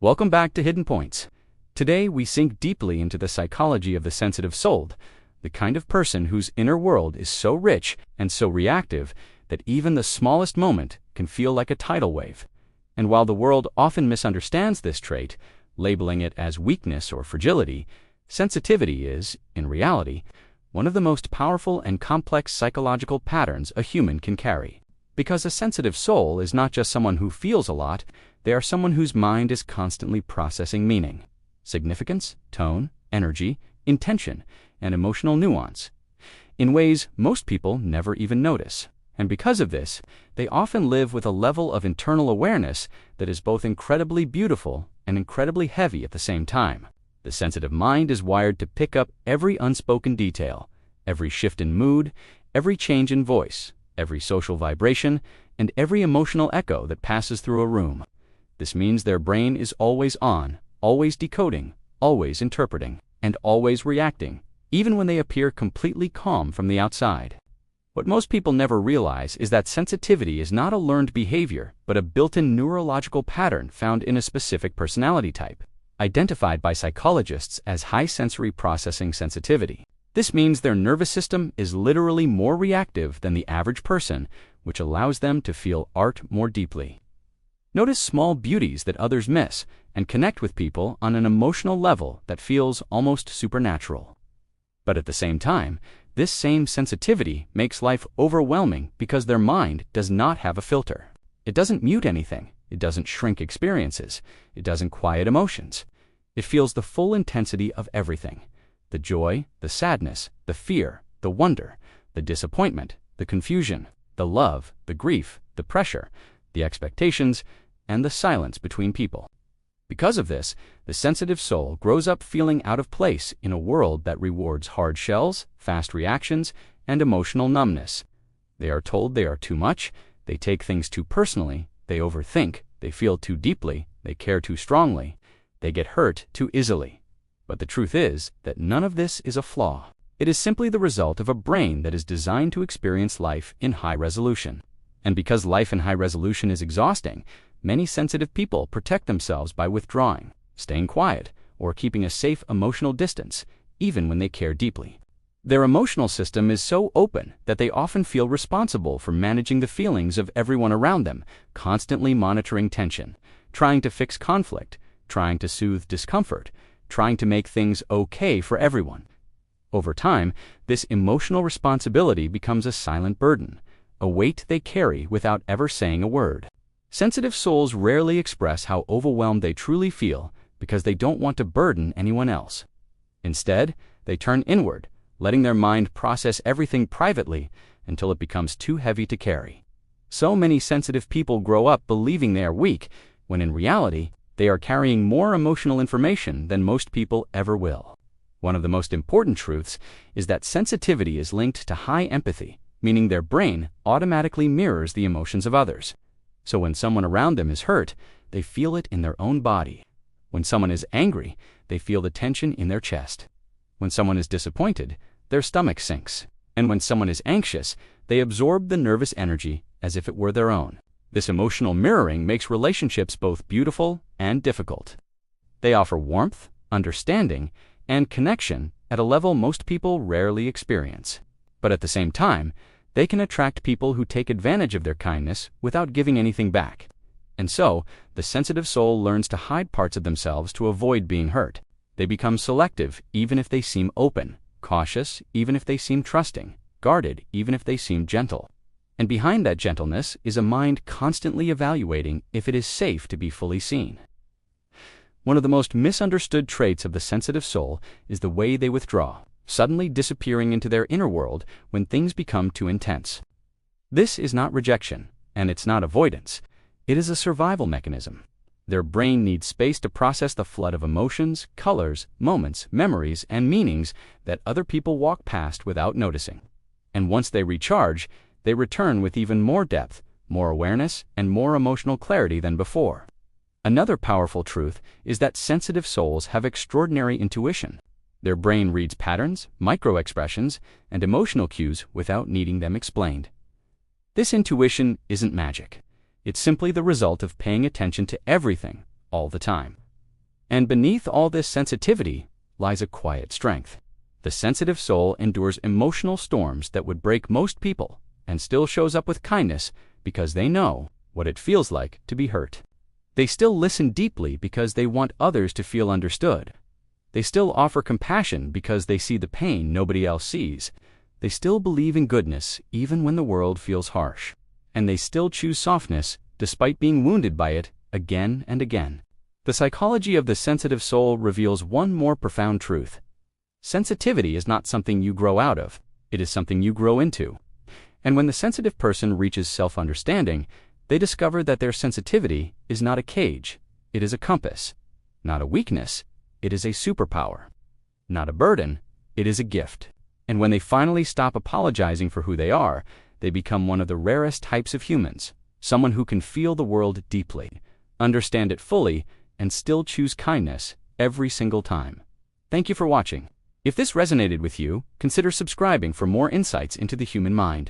Welcome back to Hidden Points. Today we sink deeply into the psychology of the sensitive soul, the kind of person whose inner world is so rich and so reactive that even the smallest moment can feel like a tidal wave. And while the world often misunderstands this trait, labeling it as weakness or fragility, sensitivity is, in reality, one of the most powerful and complex psychological patterns a human can carry. Because a sensitive soul is not just someone who feels a lot, they are someone whose mind is constantly processing meaning, significance, tone, energy, intention, and emotional nuance, in ways most people never even notice. And because of this, they often live with a level of internal awareness that is both incredibly beautiful and incredibly heavy at the same time. The sensitive mind is wired to pick up every unspoken detail, every shift in mood, every change in voice, every social vibration, and every emotional echo that passes through a room. This means their brain is always on, always decoding, always interpreting, and always reacting, even when they appear completely calm from the outside. What most people never realize is that sensitivity is not a learned behavior, but a built-in neurological pattern found in a specific personality type, identified by psychologists as high sensory processing sensitivity. This means their nervous system is literally more reactive than the average person, which allows them to feel art more deeply. Notice small beauties that others miss and connect with people on an emotional level that feels almost supernatural. But at the same time, this same sensitivity makes life overwhelming because their mind does not have a filter. It doesn't mute anything. It doesn't shrink experiences. It doesn't quiet emotions. It feels the full intensity of everything. The joy, the sadness, the fear, the wonder, the disappointment, the confusion, the love, the grief, the pressure, the expectations, and the silence between people. Because of this, the sensitive soul grows up feeling out of place in a world that rewards hard shells, fast reactions, and emotional numbness. They are told they are too much, they take things too personally, they overthink, they feel too deeply, they care too strongly, they get hurt too easily. But the truth is that none of this is a flaw. It is simply the result of a brain that is designed to experience life in high resolution. And because life in high resolution is exhausting, many sensitive people protect themselves by withdrawing, staying quiet, or keeping a safe emotional distance, even when they care deeply. Their emotional system is so open that they often feel responsible for managing the feelings of everyone around them, constantly monitoring tension, trying to fix conflict, trying to soothe discomfort, trying to make things okay for everyone. Over time, this emotional responsibility becomes a silent burden, a weight they carry without ever saying a word. Sensitive souls rarely express how overwhelmed they truly feel because they don't want to burden anyone else. Instead, they turn inward, letting their mind process everything privately until it becomes too heavy to carry. So many sensitive people grow up believing they are weak, when in reality, they are carrying more emotional information than most people ever will. One of the most important truths is that sensitivity is linked to high empathy, meaning their brain automatically mirrors the emotions of others. So when someone around them is hurt, they feel it in their own body. When someone is angry, they feel the tension in their chest. When someone is disappointed, their stomach sinks. And when someone is anxious, they absorb the nervous energy as if it were their own. This emotional mirroring makes relationships both beautiful and difficult. They offer warmth, understanding, and connection at a level most people rarely experience. But at the same time, they can attract people who take advantage of their kindness without giving anything back. And so, the sensitive soul learns to hide parts of themselves to avoid being hurt. They become selective even if they seem open, cautious even if they seem trusting, guarded even if they seem gentle. And behind that gentleness is a mind constantly evaluating if it is safe to be fully seen. One of the most misunderstood traits of the sensitive soul is the way they withdraw, suddenly disappearing into their inner world when things become too intense. This is not rejection, and it's not avoidance. It is a survival mechanism. Their brain needs space to process the flood of emotions, colors, moments, memories, and meanings that other people walk past without noticing. And once they recharge, they return with even more depth, more awareness, and more emotional clarity than before. Another powerful truth is that sensitive souls have extraordinary intuition. Their brain reads patterns, micro-expressions, and emotional cues without needing them explained. This intuition isn't magic. It's simply the result of paying attention to everything, all the time. And beneath all this sensitivity lies a quiet strength. The sensitive soul endures emotional storms that would break most people and still shows up with kindness because they know what it feels like to be hurt. They still listen deeply because they want others to feel understood. They still offer compassion because they see the pain nobody else sees. They still believe in goodness even when the world feels harsh. And they still choose softness despite being wounded by it again and again. The psychology of the sensitive soul reveals one more profound truth. Sensitivity is not something you grow out of, it is something you grow into. And when the sensitive person reaches self-understanding, they discover that their sensitivity is not a cage, it is a compass. Not a weakness, it is a superpower. Not a burden, it is a gift. And when they finally stop apologizing for who they are, they become one of the rarest types of humans, someone who can feel the world deeply, understand it fully, and still choose kindness every single time. Thank you for watching. If this resonated with you, consider subscribing for more insights into the human mind.